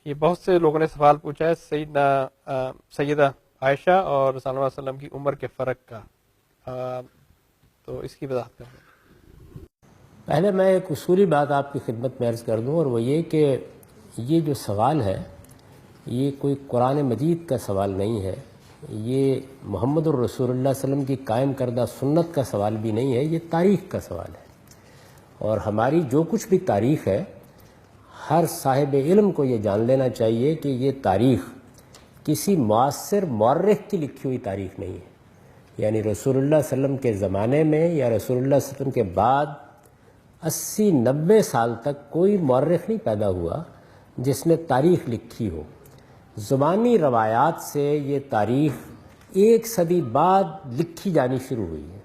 یہ بہت سے لوگوں نے سوال پوچھا ہے سیدہ عائشہ اور رسول اللہ صلی اللہ علیہ وسلم کی عمر کے فرق کا، تو اس کی وضاحت کریں۔ پہلے میں ایک اصولی بات آپ کی خدمت میں عرض کر دوں، اور وہ یہ کہ یہ جو سوال ہے یہ کوئی قرآن مجید کا سوال نہیں ہے، یہ محمد الرسول اللہ صلی اللہ علیہ وسلم کی قائم کردہ سنت کا سوال بھی نہیں ہے، یہ تاریخ کا سوال ہے۔ اور ہماری جو کچھ بھی تاریخ ہے، ہر صاحب علم کو یہ جان لینا چاہیے کہ یہ تاریخ کسی معاصر مورخ کی لکھی ہوئی تاریخ نہیں ہے، یعنی رسول اللہ صلی اللہ علیہ وسلم کے زمانے میں یا رسول اللہ صلی اللہ علیہ وسلم کے بعد 80-90 سال تک کوئی مورخ نہیں پیدا ہوا جس نے تاریخ لکھی ہو۔ زبانی روایات سے یہ تاریخ 1 صدی بعد لکھی جانی شروع ہوئی ہے۔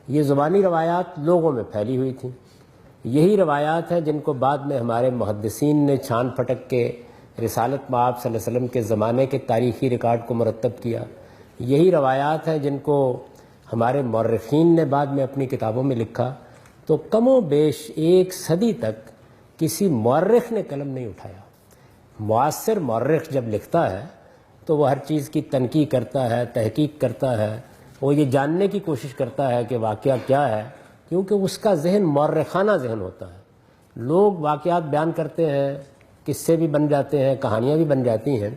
یہ زبانی روایات لوگوں میں پھیلی ہوئی تھیں، یہی روایات ہیں جن کو بعد میں ہمارے محدثین نے چھان پھٹک کے رسالت مآب صلی اللہ علیہ وسلم کے زمانے کے تاریخی ریکارڈ کو مرتب کیا، یہی روایات ہیں جن کو ہمارے مورخین نے بعد میں اپنی کتابوں میں لکھا۔ تو کم و بیش 1 صدی تک کسی مورخ نے قلم نہیں اٹھایا۔ معاصر مورخ جب لکھتا ہے تو وہ ہر چیز کی تنقیح کرتا ہے، تحقیق کرتا ہے، وہ یہ جاننے کی کوشش کرتا ہے کہ واقعہ کیا ہے، کیونکہ اس کا ذہن مورخانہ ذہن ہوتا ہے۔ لوگ واقعات بیان کرتے ہیں، قصے بھی بن جاتے ہیں، کہانیاں بھی بن جاتی ہیں،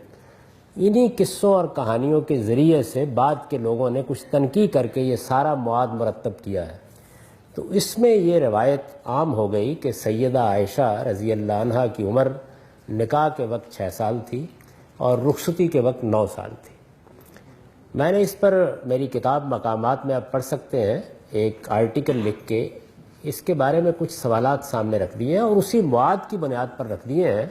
انہی قصوں اور کہانیوں کے ذریعے سے بعد کے لوگوں نے کچھ تنقیح کر کے یہ سارا مواد مرتب کیا ہے۔ تو اس میں یہ روایت عام ہو گئی کہ سیدہ عائشہ رضی اللہ عنہا کی عمر نکاح کے وقت 6 سال تھی اور رخصتی کے وقت 9 سال تھی۔ میں نے اس پر میری کتاب مقامات میں آپ پڑھ سکتے ہیں، ایک آرٹیکل لکھ کے اس کے بارے میں کچھ سوالات سامنے رکھ دیے ہیں، اور اسی مواد کی بنیاد پر رکھ دیے ہیں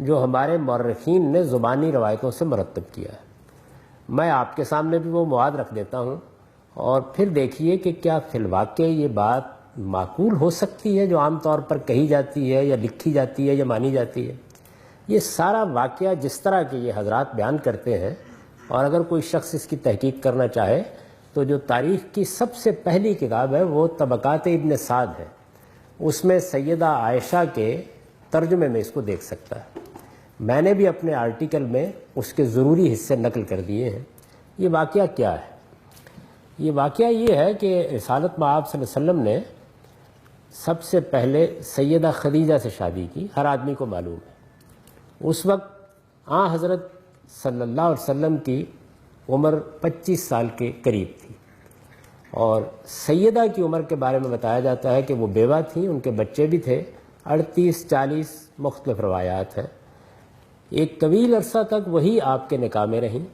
جو ہمارے مورخین نے زبانی روایتوں سے مرتب کیا ہے۔ میں آپ کے سامنے بھی وہ مواد رکھ دیتا ہوں، اور پھر دیکھیے کہ کیا فی الواقع یہ بات معقول ہو سکتی ہے جو عام طور پر کہی جاتی ہے یا لکھی جاتی ہے یا مانی جاتی ہے۔ یہ سارا واقعہ جس طرح کے یہ حضرات بیان کرتے ہیں، اور اگر کوئی شخص اس کی تحقیق کرنا چاہے تو جو تاریخ کی سب سے پہلی کتاب ہے وہ طبقات ابن سعد ہے، اس میں سیدہ عائشہ کے ترجمے میں اس کو دیکھ سکتا ہے۔ میں نے بھی اپنے آرٹیکل میں اس کے ضروری حصے نقل کر دیے ہیں۔ یہ واقعہ کیا ہے؟ یہ واقعہ یہ ہے کہ رسالت مآب صلی اللہ علیہ وسلم نے سب سے پہلے سیدہ خدیجہ سے شادی کی، ہر آدمی کو معلوم ہے۔ اس وقت حضرت صلی اللہ علیہ وسلم کی عمر 25 سال کے قریب تھی، اور سیدہ کی عمر کے بارے میں بتایا جاتا ہے کہ وہ بیوہ تھیں، ان کے بچے بھی تھے، 38-40 مختلف روایات ہیں۔ ایک طویل عرصہ تک وہی آپ کے نکاح میں رہیں،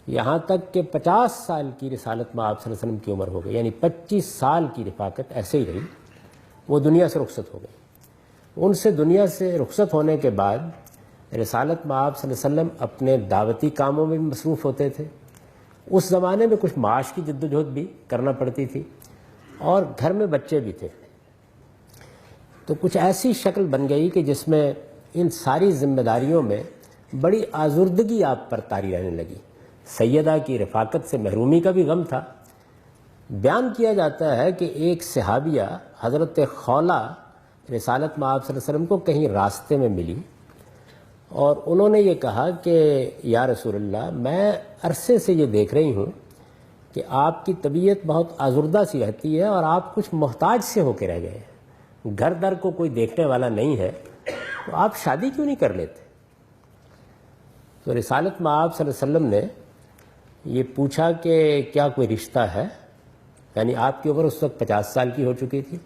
یہاں تک کہ 50 سال کی رسالت مآب صلی اللہ علیہ وسلم کی عمر ہو گئی، یعنی 25 سال کی رفاقت ایسے ہی رہی۔ وہ دنیا سے رخصت ہو گئی۔ ان سے دنیا سے رخصت ہونے کے بعد رسالت مآب صلی اللہ علیہ وسلم اپنے دعوتی کاموں میں بھی مصروف ہوتے تھے۔ اس زمانے میں کچھ معاش کی جدوجہد بھی کرنا پڑتی تھی، اور گھر میں بچے بھی تھے۔ تو کچھ ایسی شکل بن گئی کہ جس میں ان ساری ذمہ داریوں میں بڑی آزردگی آپ پر طاری رہنے لگی۔ سیدہ کی رفاقت سے محرومی کا بھی غم تھا۔ بیان کیا جاتا ہے کہ ایک صحابیہ حضرت خولہ رسالت مآب صلی اللہ علیہ وسلم کو کہیں راستے میں ملی، اور انہوں نے یہ کہا کہ یا رسول اللہ، میں عرصے سے یہ دیکھ رہی ہوں کہ آپ کی طبیعت بہت آزردہ سی رہتی ہے، اور آپ کچھ محتاج سے ہو کے رہ گئے ہیں، گھر در کو کوئی دیکھنے والا نہیں ہے، تو آپ شادی کیوں نہیں کر لیتے؟ تو رسالت مآب صلی اللہ علیہ وسلم نے یہ پوچھا کہ کیا کوئی رشتہ ہے؟ یعنی آپ کی عمر اس وقت 50 سال کی ہو چکی تھی،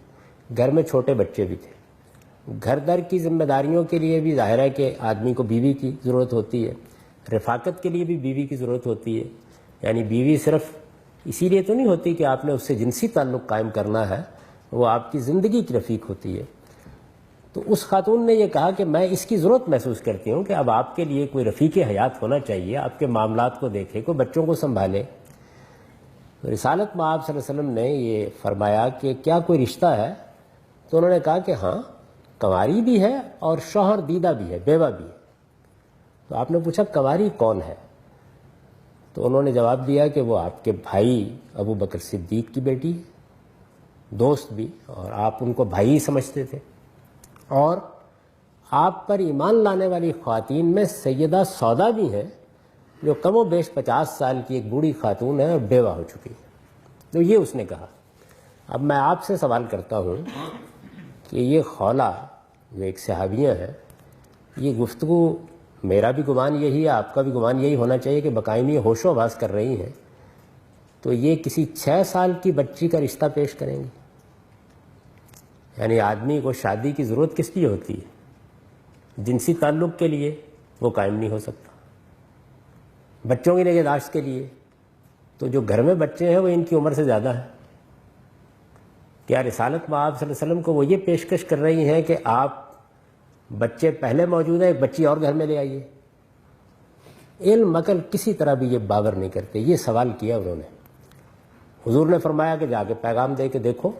گھر میں چھوٹے بچے بھی تھے، گھر در کی ذمہ داریوں کے لیے بھی ظاہر ہے کہ آدمی کو بیوی کی ضرورت ہوتی ہے، رفاقت کے لیے بھی بیوی کی ضرورت ہوتی ہے۔ یعنی بیوی صرف اسی لیے تو نہیں ہوتی کہ آپ نے اس سے جنسی تعلق قائم کرنا ہے، وہ آپ کی زندگی کی رفیق ہوتی ہے۔ تو اس خاتون نے یہ کہا کہ میں اس کی ضرورت محسوس کرتی ہوں کہ اب آپ کے لیے کوئی رفیق حیات ہونا چاہیے، آپ کے معاملات کو دیکھے، کوئی بچوں کو سنبھالے۔ رسالت مآب صلی اللہ علیہ وسلم نے یہ فرمایا کہ کیا کوئی رشتہ ہے؟ تو انہوں نے کہا کہ ہاں، کنواری بھی ہے اور شوہر دیدہ بھی ہے، بیوہ بھی ہے۔ تو آپ نے پوچھا کنواری کون ہے؟ تو انہوں نے جواب دیا کہ وہ آپ کے بھائی ابو بکر صدیق کی بیٹی ہے، دوست بھی، اور آپ ان کو بھائی ہی سمجھتے تھے، اور آپ پر ایمان لانے والی خواتین میں سیدہ سودا بھی ہیں جو کم و بیش 50 سال کی ایک بوڑھی خاتون ہے اور بیوہ ہو چکی ہے. تو یہ اس نے کہا. اب میں آپ سے سوال کرتا ہوں کہ یہ خولہ جو ایک صحابیہ ہے، یہ گفتگو میرا بھی گمان یہی ہے، آپ کا بھی گمان یہی ہونا چاہیے کہ بقائمی ہوش و آواز کر رہی ہیں، تو یہ کسی 6 سال کی بچی کا رشتہ پیش کریں گی؟ یعنی آدمی کو شادی کی ضرورت کس لیے ہوتی ہے؟ جنسی تعلق کے لیے وہ قائم نہیں ہو سکتا، بچوں کی نگہداشت کے لیے. تو جو گھر میں بچے ہیں وہ ان کی عمر سے زیادہ ہیں. کیا رسالت مآب صلی اللہ علیہ وسلم کو وہ یہ پیشکش کر رہی ہیں کہ آپ بچے پہلے موجود ہیں، ایک بچی اور گھر میں لے آئیے؟ علم عقل کسی طرح بھی یہ باور نہیں کرتے. یہ سوال کیا انہوں نے. حضور نے فرمایا کہ جا کے پیغام دے کے دیکھو.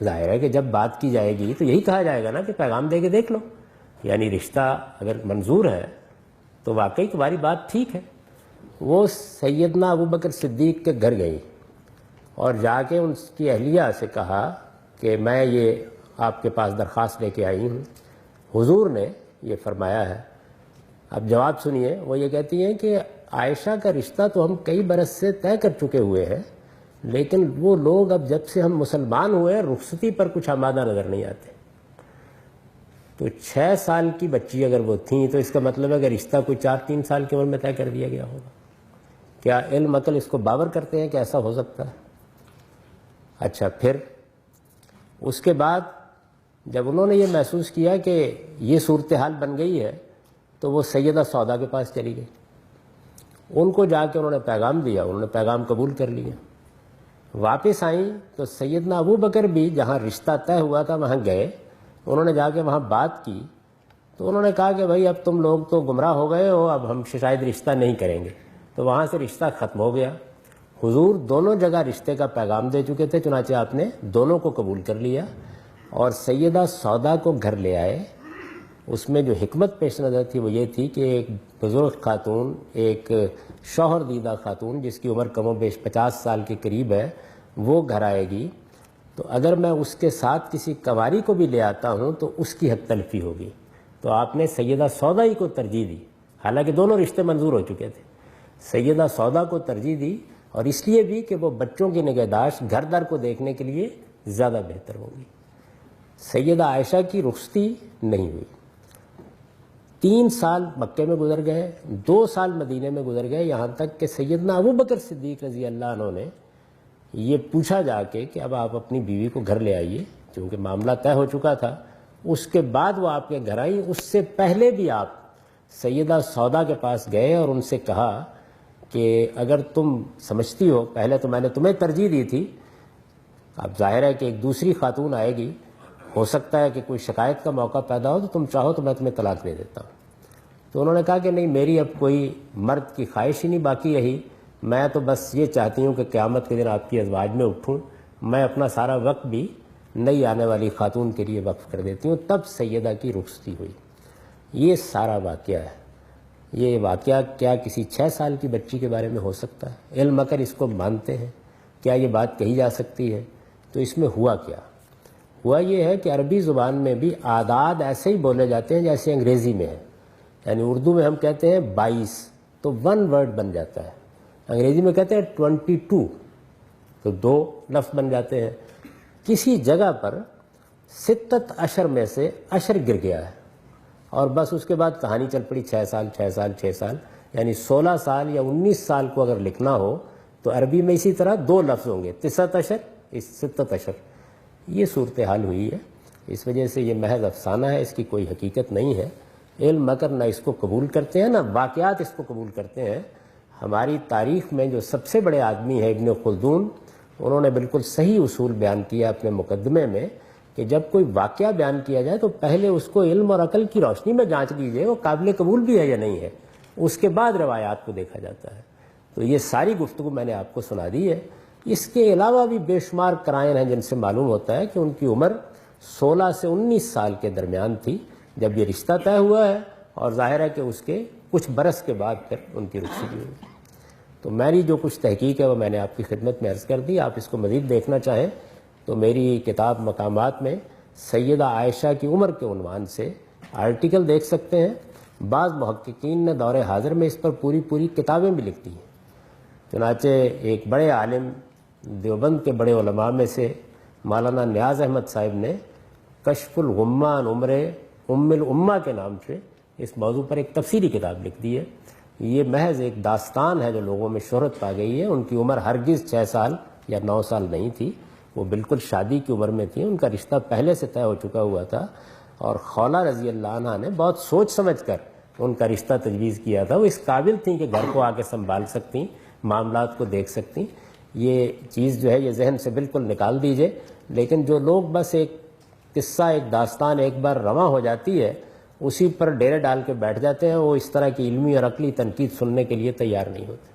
ظاہر ہے کہ جب بات کی جائے گی تو یہی کہا جائے گا نا کہ پیغام دے کے دیکھ لو. یعنی رشتہ اگر منظور ہے تو واقعی تمہاری بات ٹھیک ہے. وہ سیدنا ابوبکر صدیق کے گھر گئی اور جا کے ان کی اہلیہ سے کہا کہ میں یہ آپ کے پاس درخواست لے کے آئی ہوں. حضور نے یہ فرمایا ہے. اب جواب سنیے. وہ یہ کہتی ہیں کہ عائشہ کا رشتہ تو ہم کئی برس سے طے کر چکے ہوئے ہیں، لیکن وہ لوگ اب جب سے ہم مسلمان ہوئے رخصتی پر کچھ آمادہ نظر نہیں آتے. تو 6 سال کی بچی اگر وہ تھیں تو اس کا مطلب ہے کہ رشتہ کوئی 4-3 سال کی عمر میں طے کر دیا گیا ہوگا. کیا علم عقل اس کو باور کرتے ہیں کہ ایسا ہو سکتا ہے؟ اچھا، پھر اس کے بعد جب انہوں نے یہ محسوس کیا کہ یہ صورتحال بن گئی ہے تو وہ سیدہ سودا کے پاس چلی گئی. ان کو جا کے انہوں نے پیغام دیا، انہوں نے پیغام قبول کر لیا. واپس آئیں تو سیدنا ابو بکر بھی جہاں رشتہ طے ہوا تھا وہاں گئے. انہوں نے جا کے وہاں بات کی تو انہوں نے کہا کہ بھائی اب تم لوگ تو گمراہ ہو گئے ہو، اب ہم شاید رشتہ نہیں کریں گے. تو وہاں سے رشتہ ختم ہو گیا. حضور دونوں جگہ رشتے کا پیغام دے چکے تھے، چنانچہ آپ نے دونوں کو قبول کر لیا اور سیدہ سودا کو گھر لے آئے. اس میں جو حکمت پیش نظر تھی وہ یہ تھی کہ ایک بزرگ خاتون، ایک شوہر دیدہ خاتون جس کی عمر کم و بیش 50 سال کے قریب ہے، وہ گھر آئے گی تو اگر میں اس کے ساتھ کسی کنواری کو بھی لے آتا ہوں تو اس کی حق تلفی ہوگی. تو آپ نے سیدہ سودا ہی کو ترجیح دی، حالانکہ دونوں رشتے منظور ہو چکے تھے. سیدہ سودا کو ترجیح دی اور اس لیے بھی کہ وہ بچوں کی نگہداشت گھر در کو دیکھنے کے لیے زیادہ بہتر ہوگی. سیدہ عائشہ کی رخصتی نہیں ہوئی. 3 سال مکے میں گزر گئے، 2 سال مدینے میں گزر گئے، یہاں تک کہ سیدنا ابوبکر صدیق رضی اللہ عنہ نے یہ پوچھا جا کے کہ اب آپ اپنی بیوی کو گھر لے آئیے، چونکہ معاملہ طے ہو چکا تھا. اس کے بعد وہ آپ کے گھر آئی. اس سے پہلے بھی آپ سیدہ سودا کے پاس گئے اور ان سے کہا کہ اگر تم سمجھتی ہو، پہلے تو میں نے تمہیں ترجیح دی تھی، اب ظاہر ہے کہ ایک دوسری خاتون آئے گی، ہو سکتا ہے کہ کوئی شکایت کا موقع پیدا ہو تو تم چاہو تو میں تمہیں طلاق دے دیتا ہوں. تو انہوں نے کہا کہ نہیں، میری اب کوئی مرد کی خواہش ہی نہیں باقی رہی، میں تو بس یہ چاہتی ہوں کہ قیامت کے دن آپ کی ازواج میں اٹھوں، میں اپنا سارا وقت بھی نئی آنے والی خاتون کے لیے وقف کر دیتی ہوں. تب سیدہ کی رخصتی ہوئی. یہ سارا واقعہ ہے. یہ واقعہ کیا کسی 6 سال کی بچی کے بارے میں ہو سکتا ہے؟ علم اگر اس کو مانتے ہیں، کیا یہ بات کہی جا سکتی ہے؟ تو اس میں ہوا کیا؟ ہوا یہ ہے کہ عربی زبان میں بھی اعداد ایسے ہی بولے جاتے ہیں جیسے انگریزی میں ہے. یعنی اردو میں ہم کہتے ہیں 22 تو 1 ورڈ بن جاتا ہے، انگریزی میں کہتے ہیں 22 تو 2 لفظ بن جاتے ہیں. کسی جگہ پر 6 اشر میں سے اشر گر گیا ہے اور بس اس کے بعد کہانی چل پڑی 6 سال 6 سال 6 سال. یعنی 16 سال یا 19 سال کو اگر لکھنا ہو تو عربی میں اسی طرح 2 لفظ ہوں گے، 9 اشر 6 اشر. یہ صورتحال ہوئی ہے. اس وجہ سے یہ محض افسانہ ہے، اس کی کوئی حقیقت نہیں ہے. علم مگر نہ اس کو قبول کرتے ہیں نہ واقعات اس کو قبول کرتے ہیں. ہماری تاریخ میں جو سب سے بڑے آدمی ہیں ابن خلدون، انہوں نے بالکل صحیح اصول بیان کیا اپنے مقدمے میں کہ جب کوئی واقعہ بیان کیا جائے تو پہلے اس کو علم اور عقل کی روشنی میں جانچ لیجیے وہ قابل قبول بھی ہے یا نہیں ہے، اس کے بعد روایات کو دیکھا جاتا ہے. تو یہ ساری گفتگو میں نے آپ کو سنا دی ہے. اس کے علاوہ بھی بے شمار قرائن ہیں جن سے معلوم ہوتا ہے کہ ان کی عمر 16 سے 19 سال کے درمیان تھی جب یہ رشتہ طے ہوا ہے، اور ظاہر ہے کہ اس کے کچھ برس کے بعد پھر ان کی رخصتی ہوئی. تو میری جو کچھ تحقیق ہے وہ میں نے آپ کی خدمت میں عرض کر دی. آپ اس کو مزید دیکھنا چاہیں تو میری کتاب مقامات میں سیدہ عائشہ کی عمر کے عنوان سے آرٹیکل دیکھ سکتے ہیں. بعض محققین نے دور حاضر میں اس پر پوری کتابیں بھی لکھ دی ہیں. چنانچہ ایک بڑے عالم دیوبند کے بڑے علماء میں سے مولانا نیاز احمد صاحب نے کشف الغمہ عن عمر ام الامہ کے نام سے اس موضوع پر ایک تفصیلی کتاب لکھ دی ہے. یہ محض ایک داستان ہے جو لوگوں میں شہرت پا گئی ہے. ان کی عمر ہرگز 6 سال یا 9 سال نہیں تھی، وہ بالکل شادی کی عمر میں تھی. ان کا رشتہ پہلے سے طے ہو چکا ہوا تھا، اور خولہ رضی اللہ عنہ نے بہت سوچ سمجھ کر ان کا رشتہ تجویز کیا تھا. وہ اس قابل تھیں کہ گھر کو آ کے سنبھال سکتی، معاملات کو دیکھ سکتی. یہ چیز جو ہے یہ ذہن سے بالکل نکال دیجئے. لیکن جو لوگ بس ایک قصہ، ایک داستان ایک بار رواں ہو جاتی ہے اسی پر ڈیرے ڈال کے بیٹھ جاتے ہیں، وہ اس طرح کی علمی اور عقلی تنقید سننے کے لیے تیار نہیں ہوتے.